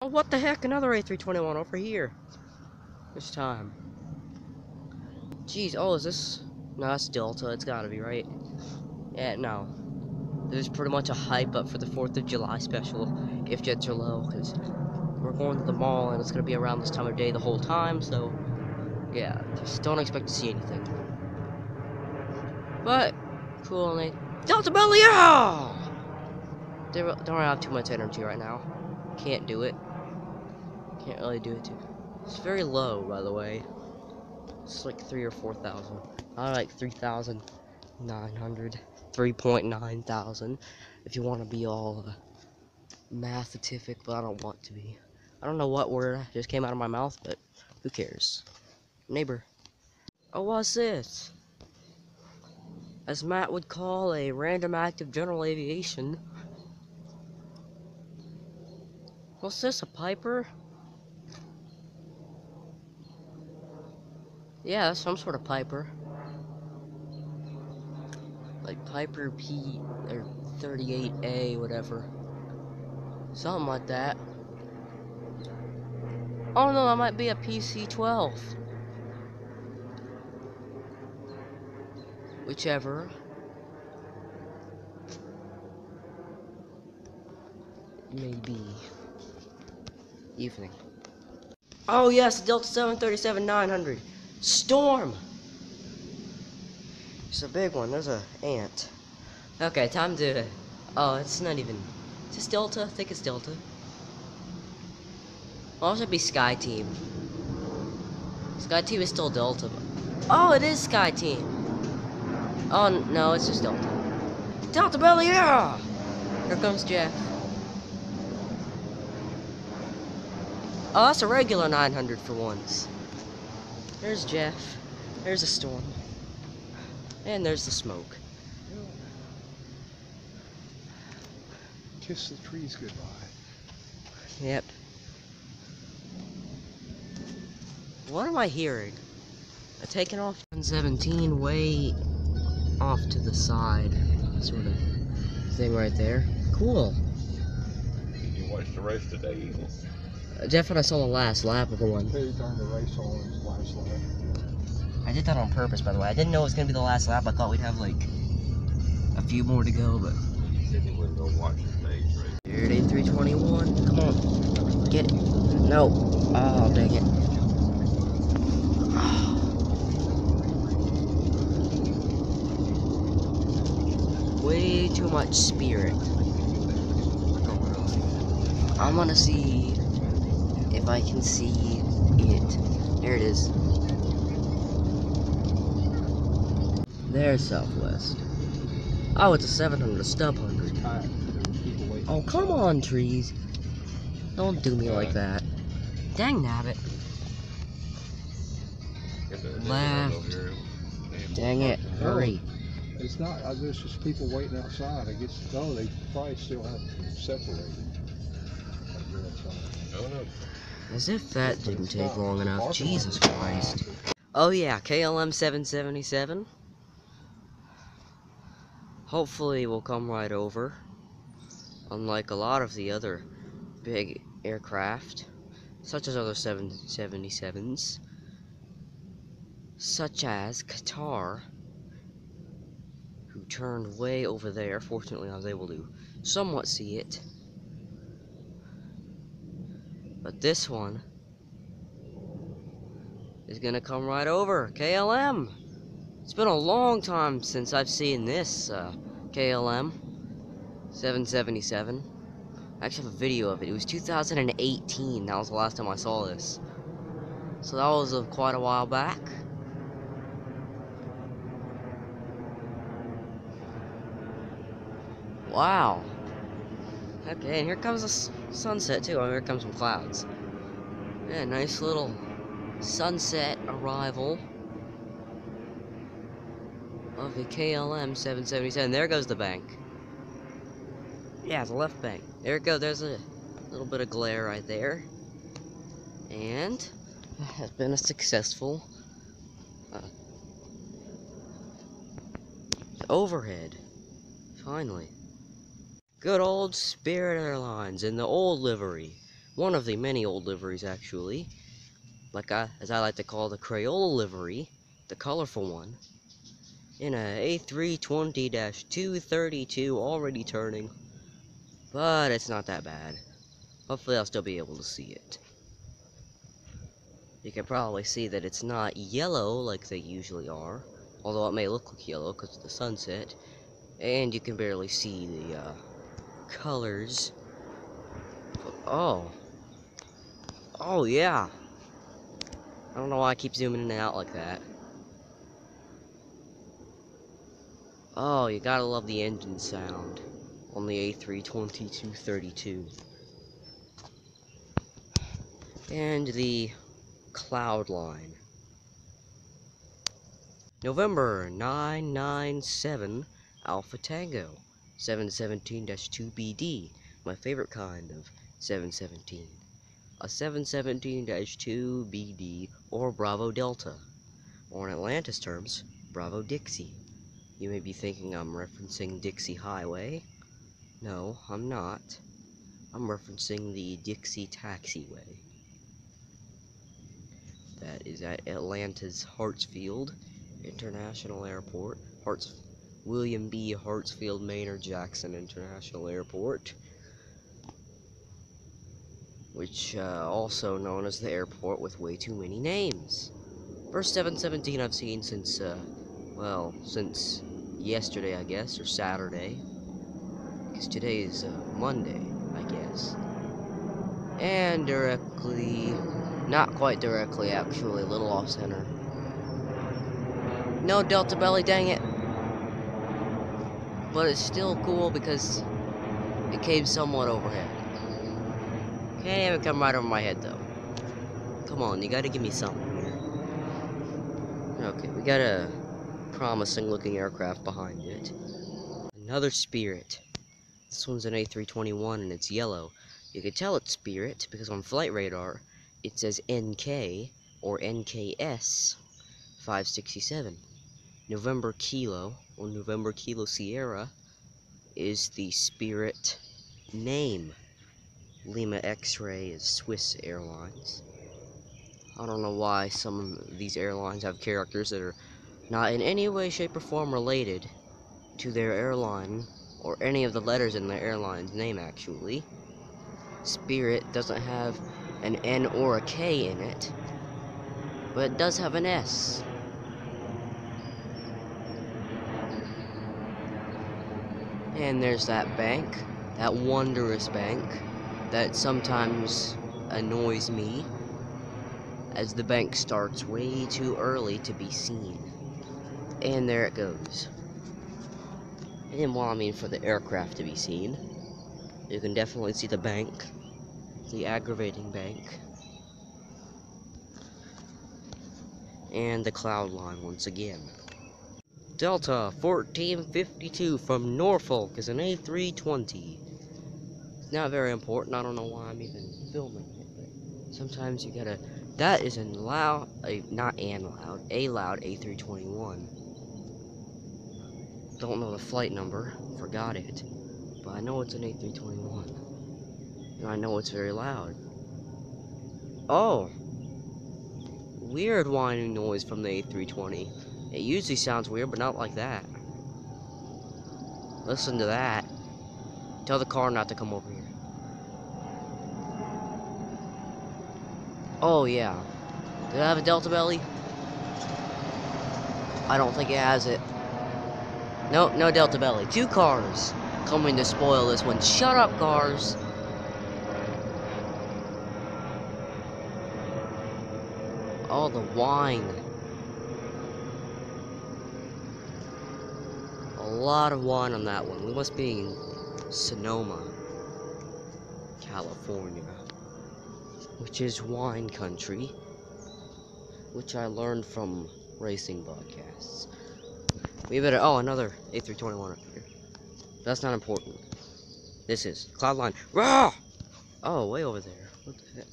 Oh, what the heck? Another A321 over here. This time. Jeez, oh, is this... No, that's Delta. It's gotta be, right? Yeah, no. This is pretty much a hype up for the 4th of July special, if jets are low, because we're going to the mall, and it's gonna be around this time of day the whole time, so... Yeah, just don't expect to see anything. But, cool, and Delta Belly, yeah! They don't have too much energy right now. Can't do it. Can't really do it too. It's very low, by the way. It's like 3,000 or 4,000. I like 3,900, 3.9 thousand. If you want to be all mathetific, but I don't want to be. I don't know what word just came out of my mouth, but who cares? Neighbor. Oh, what's this? As Matt would call a random act of general aviation. What's this, a Piper? Yeah, that's some sort of Piper. Like Piper P or 38A, whatever. Something like that. Oh no, that might be a PC-12. Whichever. Maybe. Evening. Oh yes, Delta 737-900. Storm! It's a big one. There's a ant. Okay, time to... Oh, it's not even... Is this Delta? I think it's Delta. Well, it should be Sky Team. Sky Team is still Delta. Oh, it is Sky Team. Oh, no, it's just Delta. Delta Belly, yeah! Here comes Jeff. Oh, that's a regular 900 for once. There's Jeff. There's a storm. And there's the smoke. Kiss the trees goodbye. Yep. What am I hearing? A taking off 17 way off to the side sort of thing right there. Cool. Did you watch the race today, Eagle? Jeff and I saw the last lap of the one. He turned the race on his last lap. I did that on purpose, by the way. I didn't know it was going to be the last lap. I thought we'd have, like, a few more to go, but... He said he wouldn't go watch today's race. Here it is, 321. Come on. Get it. No. Oh, dang it. Way too much spirit. I'm gonna see if I can see it. There it is. There's Southwest. Oh, it's a 700, a stub 100. Oh, come on, trees. Don't do me like that. Dang nabbit. Left. Dang it, hurry. It's not, there's just people waiting outside. I guess, no, they probably still have separated. Oh no. As if that didn't take long enough. Jesus Christ. Oh yeah, KLM 777. Hopefully we'll come right over. Unlike a lot of the other big aircraft, such as other 777s, such as Qatar, who turned way over there. Fortunately, I was able to somewhat see it. But this one is gonna come right over. KLM. It's been a long time since I've seen this KLM 777. I actually have a video of it. It was 2018. That was the last time I saw this. So that was quite a while back. Wow. Okay, and here comes the sunset too. Oh, here comes some clouds. Yeah, nice little sunset arrival of the KLM 777. There goes the bank. Yeah, the left bank. There it goes. There's a little bit of glare right there. And it has been a successful overhead. Finally. Good old Spirit Airlines in the old livery. One of the many old liveries, actually. As I like to call the Crayola livery, the colorful one. In a A320-232, already turning. But it's not that bad. Hopefully I'll still be able to see it. You can probably see that it's not yellow like they usually are. Although it may look like yellow because of the sunset. And you can barely see the colors. Oh. Oh, yeah. I don't know why I keep zooming in and out like that. Oh, you gotta love the engine sound on the A320-232. And the cloud line. November 997 Alpha Tango 717-2BD, my favorite kind of 717. A 717-2BD or Bravo Delta, or in Atlantis terms, Bravo Dixie. You may be thinking I'm referencing Dixie Highway. No, I'm not. I'm referencing the Dixie Taxiway. That is at Atlanta's Hartsfield International Airport. William B. Hartsfield Maynard Jackson International Airport. Which, also known as the airport with way too many names. First 717 I've seen since, well, since yesterday, I guess, or Saturday. Because today is, Monday, I guess. And directly, not quite directly, actually, a little off center. No, Delta Belly, dang it. But it's still cool because it came somewhat overhead. Can't even come right over my head, though. Come on, you gotta give me something here. Okay, we got a promising looking aircraft behind it. Another Spirit. This one's an A321 and it's yellow. You can tell it's Spirit because on flight radar it says NK or NKS 567. November Kilo or November Kilo Sierra is the Spirit name. Lima X-Ray is Swiss Airlines. I don't know why some of these airlines have characters that are not in any way, shape, or form related to their airline or any of the letters in their airline's name, actually. Spirit doesn't have an N or a K in it, but it does have an S. And there's that bank, that wondrous bank, that sometimes annoys me, as the bank starts way too early to be seen. And there it goes. And well, I mean for the aircraft to be seen, you can definitely see the bank, the aggravating bank, and the cloud line once again. Delta 1452 from Norfolk is an A320. It's not very important. I don't know why I'm even filming it, but sometimes you gotta. That is a loud, a loud A321. Don't know the flight number, forgot it, but I know it's an A321, and I know it's very loud. Oh, weird whining noise from the A320. It usually sounds weird, but not like that. Listen to that. Tell the car not to come over here. Oh, yeah. Did it have a Delta Belly? I don't think it has it. Nope, no Delta Belly. 2 cars coming to spoil this one. Shut up, cars. Oh, the whine. A lot of whine on that one. We must be in Sonoma, California, which is wine country, which I learned from racing broadcasts. We better, oh, another A321 up here. That's not important. This is Cloudline. Rah! Oh, way over there. What the heck?